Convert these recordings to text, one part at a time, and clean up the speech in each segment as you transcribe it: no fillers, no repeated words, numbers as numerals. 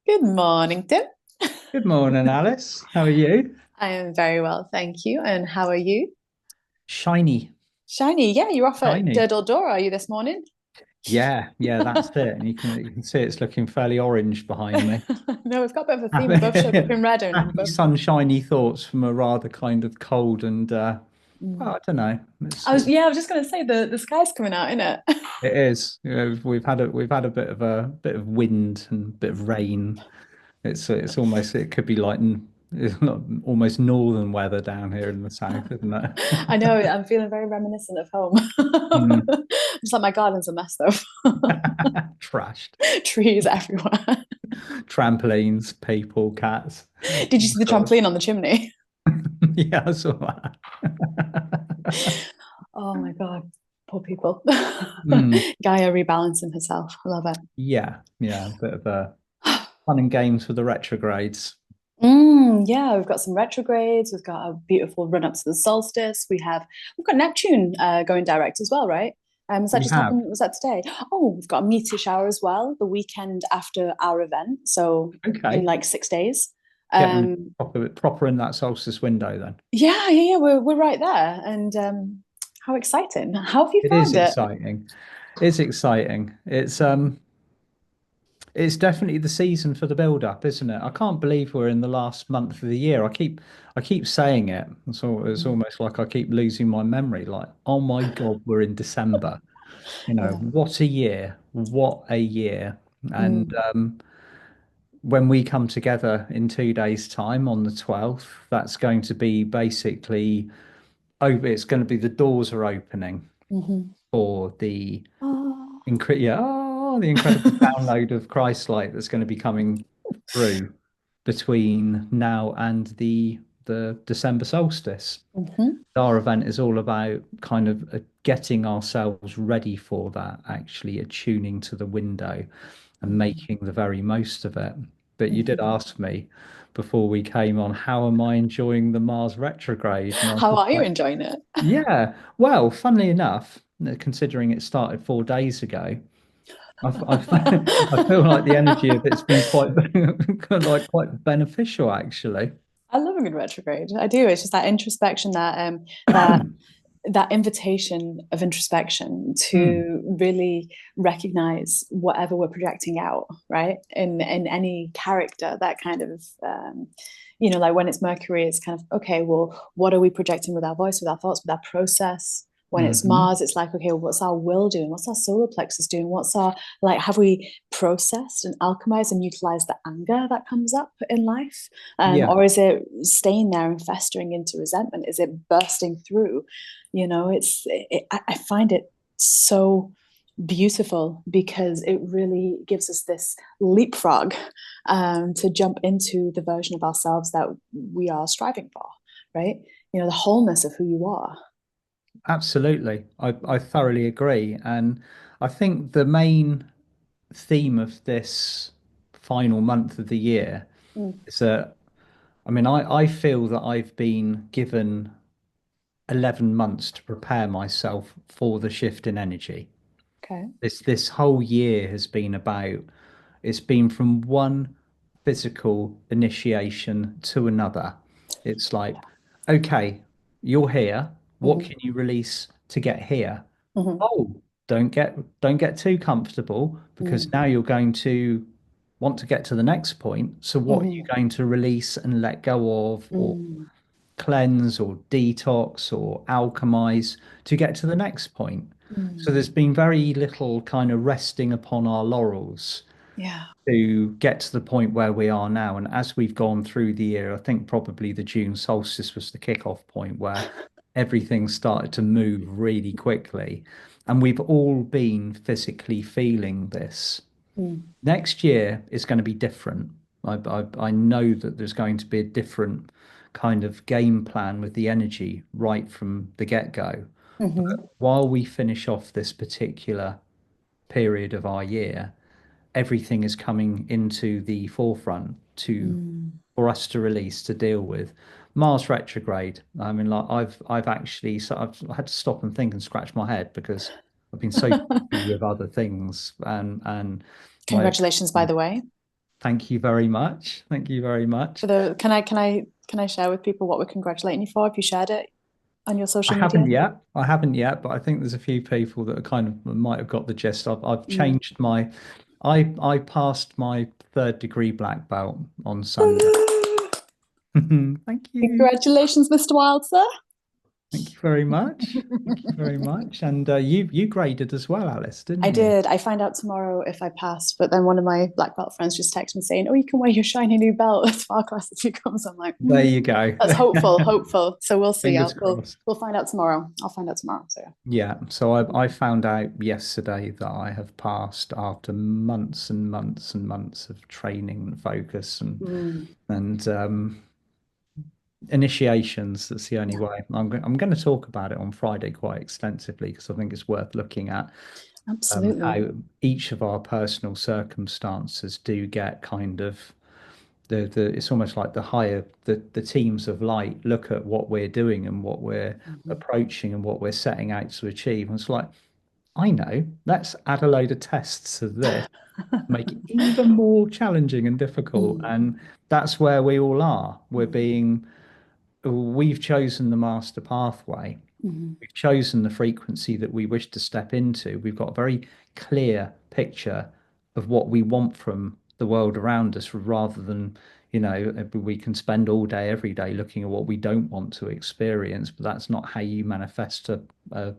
Good morning, Tim. Good morning, Alice. How are you? I am very well, thank you. And how are you? Shiny, Shiny, yeah, you're off at shiny. Dirdle Door, are you this morning? Yeah, that's it. And you can see it's looking fairly orange behind me. No, we've got a bit of a theme. We both showed up Happy, in red and happy both. sunshiny thoughts from a rather kind of cold and well, Mm. I don't know. I was just gonna say the sky's coming out, isn't it? It is. You know, we've had a bit of wind and a bit of rain. It's almost it could be like it's not almost northern weather down here in the south, isn't it? I know, I'm feeling very reminiscent of home. Mm. Just like my garden's a mess though. Trashed. Trees everywhere. Trampolines, people, cats. Did you see the trampoline on the chimney? Yeah, I saw that. Oh my God, poor people. Mm, Gaia rebalancing herself. I love it. yeah, a bit of fun and games for the retrogrades. Yeah, we've got some retrogrades. We've got a beautiful run up to the solstice. We've got Neptune going direct as well, right? Has that We just have. happened? Was that today? Oh, we've got a meteor shower as well, the weekend after our event. So in Okay. like 6 days. Getting Um, proper in that solstice window then. yeah. We're right there, and how exciting! How have you It is found it? exciting. It's exciting. It's definitely the season for the build up, isn't it? I can't believe we're in the last month of the year. I keep saying it. So it's almost like I keep losing my memory. Like, oh my God, we're in December. Yeah. What a year. What a year. And Mm, when we come together in 2 days' time on the 12th, that's going to be basically it's going to be the doors are opening mhm. for the Oh. the incredible download of Christ-like that's going to be coming through between now and the December solstice. Mhm. Our event is all about kind of getting ourselves ready for that, actually attuning to the window and Mhm. making the very most of it. But you did Mhm. ask me before we came on, how am I enjoying the Mars retrograde? And I was How just are you like, enjoying it? yeah, well, funnily enough, considering it started 4 days ago, I feel like the energy of it's been quite like quite beneficial actually. I love a good retrograde. I do. It's just that introspection, that invitation of introspection Hmm. to really recognize whatever we're projecting out, right? In any character, that kind of like when it's Mercury, it's kind of okay, well, what are we projecting with our voice, with our thoughts, with our process? When it's Hmm. Mars, it's like, okay, what's our will doing? What's our solar plexus doing? What's our like, have we processed and alchemized and utilized the anger that comes up in life? Yeah, Or is it staying there and festering into resentment? Is it bursting through? I find it so beautiful because it really gives us this leapfrog to jump into the version of ourselves that we are striving for, right? The wholeness of who you are. absolutely. I thoroughly agree. And I think the main theme of this final month of the year Mm, is that I feel that I've been given 11 months to prepare myself for the shift in energy. okay. This whole year has been about it's been from one physical initiation to another. It's like, okay, you're here. What Mm-hmm. can you release to get here? Mm-hmm. Oh, don't get too comfortable because Mm-hmm. now you're going to want to get to the next point. So what are you Mm-hmm. going to release and let go of or Mm-hmm. cleanse or detox or alchemize to get to the next point? So Mm-hmm. there's been very little kind of resting upon our laurels Yeah. to get to the point where we are now. And as we've gone through the year, I think probably the June solstice was the kickoff point where everything started to move really quickly. And we've all been physically feeling this. Mm. Next year is going to be different. I know that there's going to be a different kind of game plan with the energy right from the get-go. Mm-hmm. While we finish off this particular period of our year, everything is coming into the forefront to Mm. for us to release to deal with. Mars retrograde. I mean, like I've actually so I've had to stop and think and scratch my head because I've been so busy with other things and my Congratulations, by the way. Thank you very much. Thank you very For much. the can I share with people what we're congratulating you for? Have you shared it on your I social media? haven't yet. I haven't yet, but I think there's a few people that are kind of might have got the gist. I've Mm. changed my I passed my third degree black belt on Sunday. Woo! Thank you. Congratulations, Mr. Wilder. Thank you very much. Thank you very much. And you graded as well, Alice, I didn't you? did. I find out tomorrow if I passed, but then one of my black belt friends just texted me saying, "Oh, you can wear your shiny new belt as far class if you come." So I'm like, There you go. that's hopeful, hopeful. So we'll see. Fingers We'll crossed. we'll find out tomorrow. I'll find out tomorrow. So Yeah, so I found out yesterday that I have passed after months and months and months of training and focus mm, and initiations. That's the only yeah, way. I'm going to talk about it on Friday quite extensively because I think it's worth looking at absolutely. how each of our personal circumstances do get kind of the it's almost like the teams of light look at what we're doing and what we're Mhm. approaching and what we're setting out to achieve. And it's like, I know, let's add a load of tests to this, make it even more challenging and difficult. Mm, And that's where we all are. mm, We've chosen the master pathway. mm, We've chosen the frequency that we wish to step into. We've got a very clear picture of what we want from the world around us rather than, we can spend all day, every day looking at what we don't want to experience, but that's not how you manifest a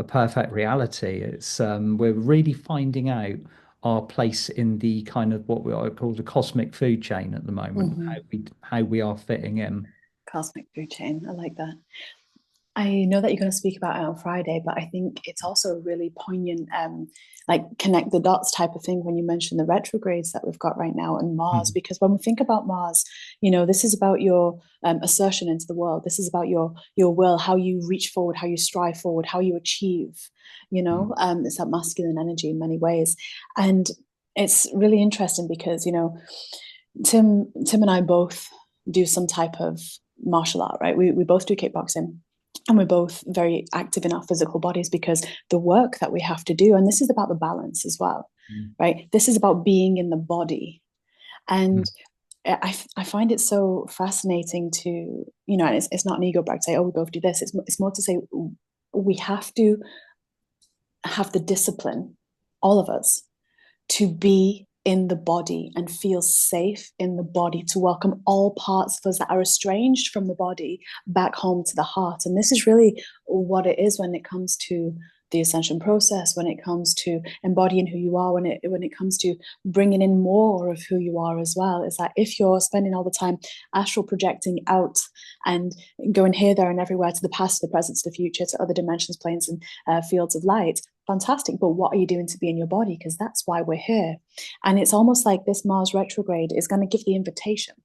perfect reality. It's we're really finding out our place in the kind of what we are called the cosmic food chain at the moment, mhm. how we are fitting in. Cosmic food chain. I like that. I know that you're going to speak about it on Friday, but I think it's also a really poignant, like connect the dots type of thing when you mention the retrogrades that we've got right now and Mars. Mhm. Because when we think about Mars, this is about your assertion into the world. This is about your will, how you reach forward, how you strive forward, how you achieve. It's that masculine energy in many ways, and it's really interesting because Tim and I both do some type of martial art, right? We both do kickboxing and we're both very active in our physical bodies because the work that we have to do, and this is about the balance as well, Mhm. right? This is about being in the body. And Mhm. I find it so fascinating to, and it's not an ego brag to say, oh, we both do this. It's more to say we have to have the discipline, all of us, to be in the body and feel safe in the body, to welcome all parts of us that are estranged from the body back home to the heart. And this is really what it is when it comes to the ascension process, when it comes to embodying who you are, when it comes to bringing in more of who you are as well. It's like if you're spending all the time astral projecting out and going here, there, and everywhere, to the past, to the present, to the future, to other dimensions, planes, and fields of light, fantastic. But what are you doing to be in your body? Because that's why we're here. And it's almost like this Mars retrograde is going to give the invitation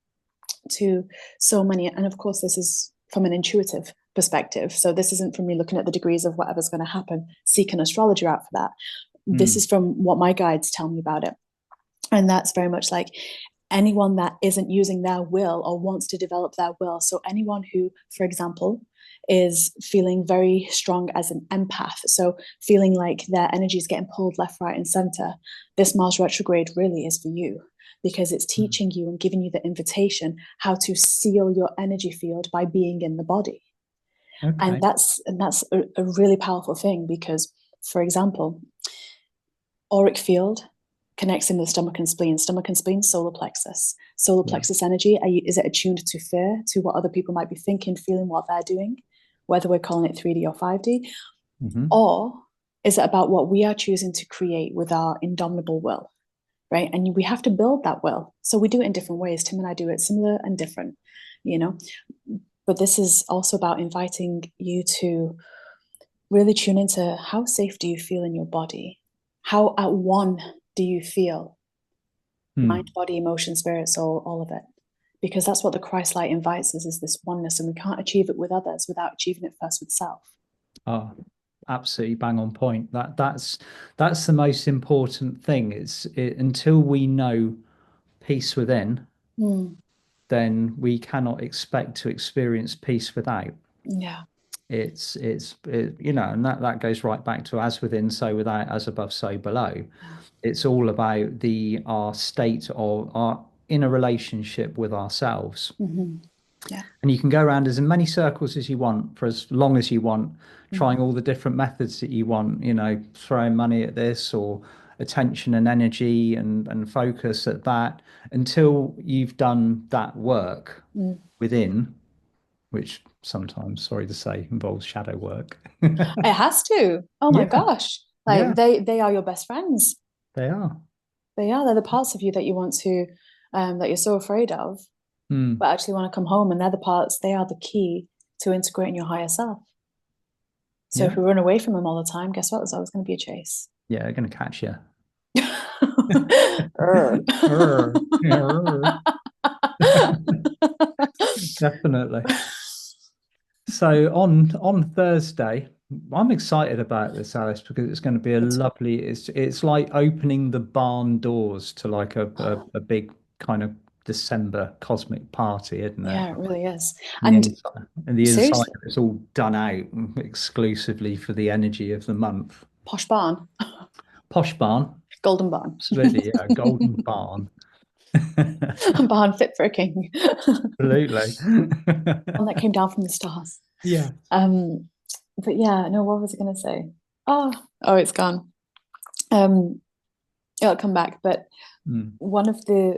to so many. And of course, this is from an intuitive perspective. So this isn't from me looking at the degrees of whatever's going to happen, seek an astrologer out for that. This Mm. is from what my guides tell me about it. And that's very much like anyone that isn't using their will or wants to develop their will. So anyone who, for example, is feeling very strong as an empath, so feeling like their energy is getting pulled left, right, and center, this Mars retrograde really is for you because it's Mm. teaching you and giving you the invitation how to seal your energy field by being in the body. And Okay. that's a really powerful thing because, for example, auric field connects in the stomach and spleen, solar plexus. Solar Yeah. plexus energy, is it attuned to fear, to what other people might be thinking, feeling, what they're doing, whether we're calling it 3D or 5D? Hmm. Or is it about what we are choosing to create with our indomitable will, right? And we have to build that will. So we do it in different ways. Tim and I do it similar and different, you know? But this is also about inviting you to really tune into how safe do you feel in your body? How at one do you feel? Mind, Mm. body, emotion, spirit, soul, all of it. Because that's what the Christ light invites us, is this oneness, and we can't achieve it with others without achieving it first with self. Oh, absolutely bang on point. That's the most important thing. Until we know peace within, Mm, then we cannot expect to experience peace without. yeah. you know, and that goes right back to as within, so without, as above, so below. Yeah. It's all about the our state of our inner relationship with ourselves. Hmm. Yeah. And you can go around as in many circles as you want for as long as you want, Mm. trying all the different methods that you want, you know, throwing money at this or attention and energy and focus at that until you've done that work Mm. within, which sometimes, sorry to say, involves shadow work. It has to. Oh my Yeah, gosh. yeah, Like they are your best friends. they are. They are. They're the parts of you that you want to, that you're so afraid of, Mm, but actually want to come home. And they're the parts, they are the key to integrating your higher self. So if yeah, we run away from them all the time, guess what? There's always going to be a chase. yeah, they're going to catch you. Urgh. Definitely. So on Thursday, I'm excited about this, Alice, because it's going to be a lovely. It's like opening the barn doors to like a big kind of December cosmic party, isn't it? Yeah, it really is. And the And inside, and the inside seriously, of it's all done out exclusively for the energy of the month. posh barn, Posh barn, golden barn, absolutely, yeah, golden barn, barn fit for a king, absolutely, one that came down from the stars. yeah. Um, but yeah, no, what was I going to say? Oh, oh, it's gone. Um, it'll come back. But Mm, one of the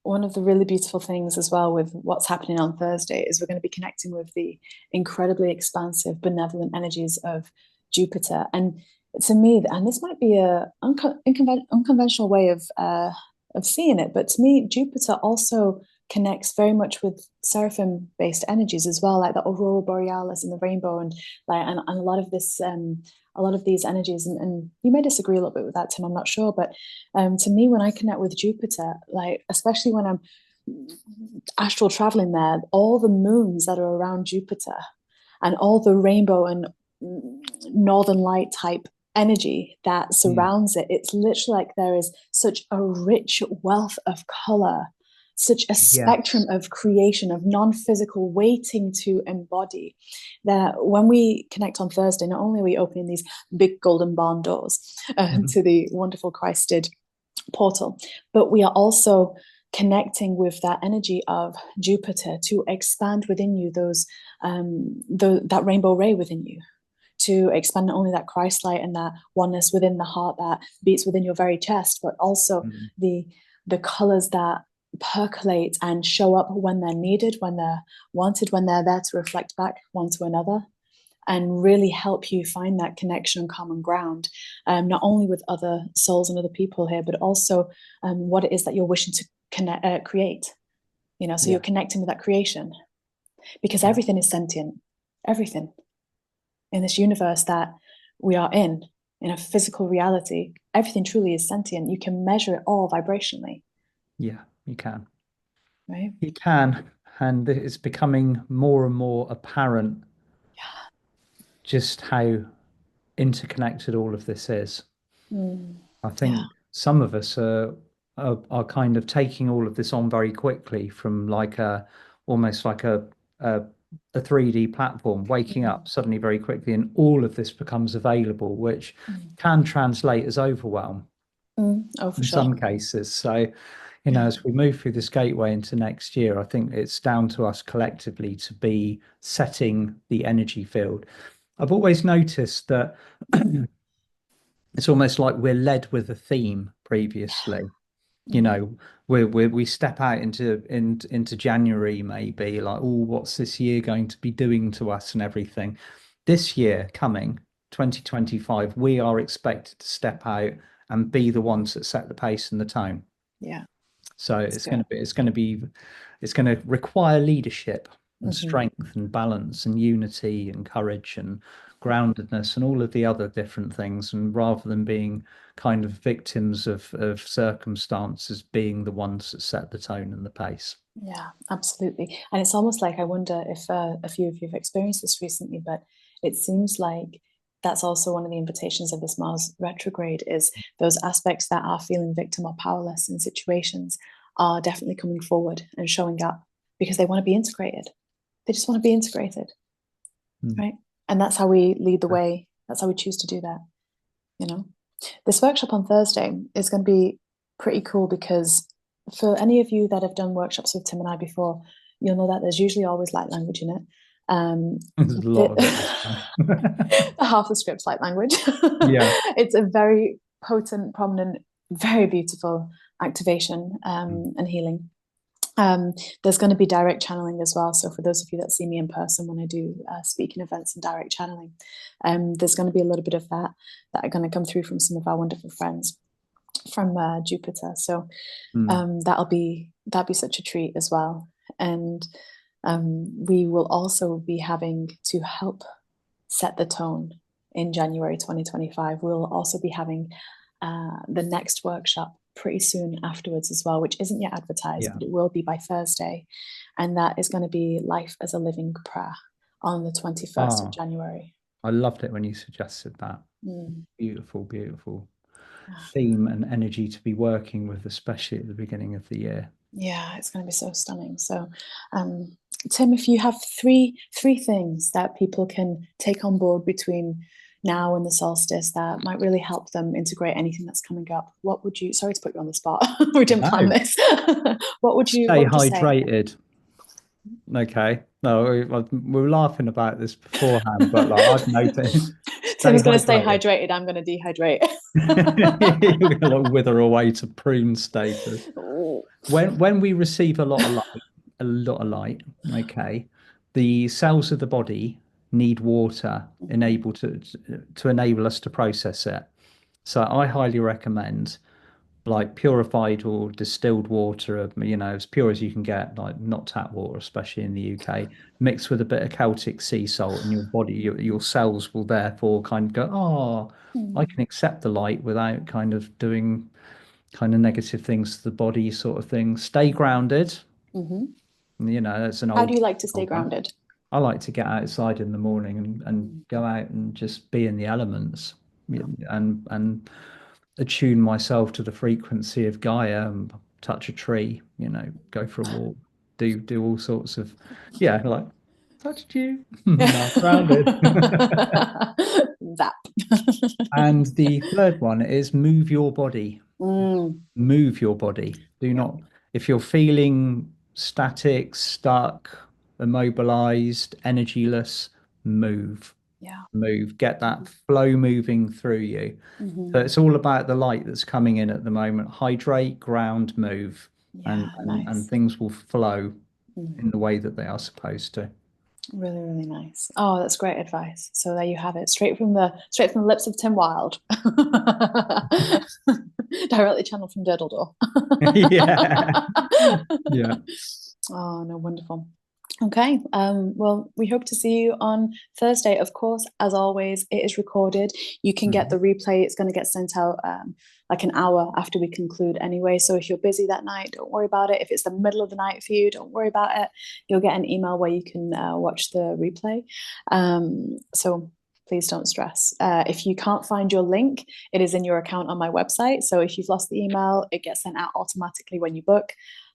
one of the really beautiful things as well with what's happening on Thursday is we're going to be connecting with the incredibly expansive, benevolent energies of Jupiter. And to me, and this might be a unconventional way of seeing it, but to me, Jupiter also connects very much with seraphim-based energies as well, like the aurora borealis and the rainbow, and like and a lot of this. A lot of these energies, and you may disagree a little bit with that, Tim. I'm not sure, but to me, when I connect with Jupiter, like especially when I'm astral traveling there, all the moons that are around Jupiter and all the rainbow and northern light type energy that mm. surrounds it, it's literally like there is such a rich wealth of color, such a spectrum Yes. of creation, of non-physical waiting to embody, that when we connect on Thursday, not only are we opening these big golden barn doors Mhm. to the wonderful Christed portal, but we are also connecting with that energy of Jupiter to expand within you those that rainbow ray within you, to expand not only that Christ light and that oneness within the heart that beats within your very chest, but also Mm. the the colors that percolate and show up when they're needed, when they're wanted, when they're there to reflect back one to another and really help you find that connection and common ground, not only with other souls and other people here, but also what it is that you're wishing to create. You know, so you're Yeah, connecting with that creation because yeah, everything is sentient. Everything in this universe that we are in a physical reality, everything truly is sentient. You can measure it all vibrationally, yeah, you can. right? You can. And it's becoming more and more apparent just how interconnected all of this is. Mm. I Yeah. think some of us are kind of taking all of this on very quickly from like a almost like a, a 3D platform, waking Mm. up suddenly very quickly, and all of this becomes available, which Mm. can translate as overwhelm Mm. Oh, for in sure. some cases. So, you know, Yeah. as we move through this gateway into next year, I think it's down to us collectively to be setting the energy field. I've always noticed that it's almost like we're led with a theme previously. You Mm. know, we step out into January maybe like, oh, what's this year going to be doing to us and everything. This year coming, 2025, we are expected to step out and be the ones that set the pace and the tone. Yeah. So It's good. it's going to require leadership and Hmm. strength and balance and unity and courage and groundedness and all of the other different things. And rather than being kind of victims of circumstances, being the ones that set the tone and the pace. Yeah, absolutely. And it's almost like I wonder if a few of you have experienced this recently, but it seems like that's also one of the invitations of this Mars retrograde is those aspects that are feeling victim or powerless in situations are definitely coming forward and showing up because they want to be integrated. They just want to be integrated, Mm. right? And that's how we lead the way. That's how we choose to do that, you know. This workshop on Thursday is going to be pretty cool because for any of you that have done workshops with Tim and I before, you'll know that there's usually always light language in it. There's a lot of it this time. Half the script's light language. Yeah. It's a very potent, prominent, very beautiful activation and healing. There's going to be direct channeling as well. So for those of you that see me in person when I do speaking events and direct channeling, there's going to be a little bit of that are going to come through from some of our wonderful friends from Jupiter. So that'll be such a treat as well. And we will also be having to help set the tone in January 2025. We'll also be having the next workshop pretty soon afterwards as well, which isn't yet advertised, but it will be by Thursday. And that is going to be Life as a Living Prayer on the 21st of January. I loved it when you suggested that. Beautiful, beautiful theme and energy to be working with, especially at the beginning of the year. Yeah, it's going to be so stunning. So, Tim, if you have three things that people can take on board between now and the solstice that might really help them integrate anything that's coming up, what would you? Sorry to put you on the spot. We didn't plan this. What would you? Stay what would you hydrated. Say? Okay. No, we were laughing about this beforehand, but like I've noticed. Tim's going to stay hydrated. I'm going to dehydrate. You're going to wither away to prune status. When we receive a lot of light, okay, the cells of the body need water to enable us to process it. So I highly recommend like purified or distilled water, as pure as you can get, like not tap water, especially in the UK, mixed with a bit of Celtic sea salt, and your body, your cells will therefore kind of go, oh, I can accept the light without kind of doing kind of negative things to the body, sort of thing. Stay grounded. That's an old. How do you like to stay grounded? I like to get outside in the morning and go out and just be in the elements, and attune myself to the frequency of Gaia and touch a tree, go for a walk, do all sorts of, like touched you, grounded. Zap. And the third one is move your body. Move your body. Do not, if you're feeling static, stuck, immobilized, energyless, move. Move, get that flow moving through you. So it's all about the light that's coming in at the moment. Hydrate, ground, move, and things will flow in the way that they are supposed to. Really, really nice. Oh, that's great advice. So there you have it, straight from the lips of Tim Wilde, directly channeled from Diddledore. Yeah. Oh no, wonderful. Okay. Well, we hope to see you on Thursday. Of course, as always, it is recorded. You can get the replay. It's going to get sent out like an hour after we conclude anyway. So if you're busy that night, don't worry about it. If it's the middle of the night for you, don't worry about it. You'll get an email where you can watch the replay. So please don't stress. If you can't find your link, it is in your account on my website. So if you've lost the email, it gets sent out automatically when you book.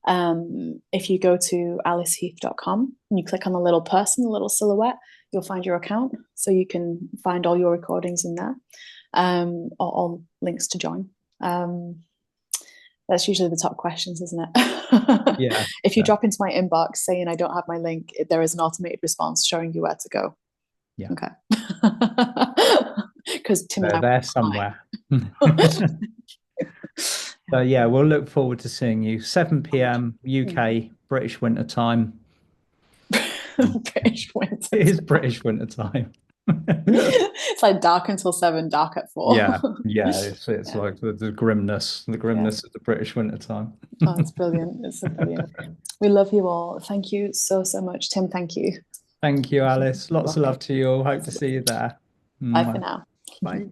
If you go to aliceheath.com and you click on the little person, the little silhouette, you'll find your account. So you can find all your recordings in there, or all links to join. That's usually the top questions, isn't it? Yeah. If you drop into my inbox saying I don't have my link, there is an automated response showing you where to go. Yeah. Okay. Because Tim and I there somewhere. So yeah, we'll look forward to seeing you 7 p.m. UK British Winter Time. British winter. It is British Winter Time. It's like dark until 7, dark at 4. Yeah. It's like the grimness of the British Winter Time. Oh, it's brilliant. It's so brilliant. We love you all. Thank you so much, Tim. Thank you. Thank you, Alice. Lots of love to you all. Hope to see you there. Bye for now. Bye.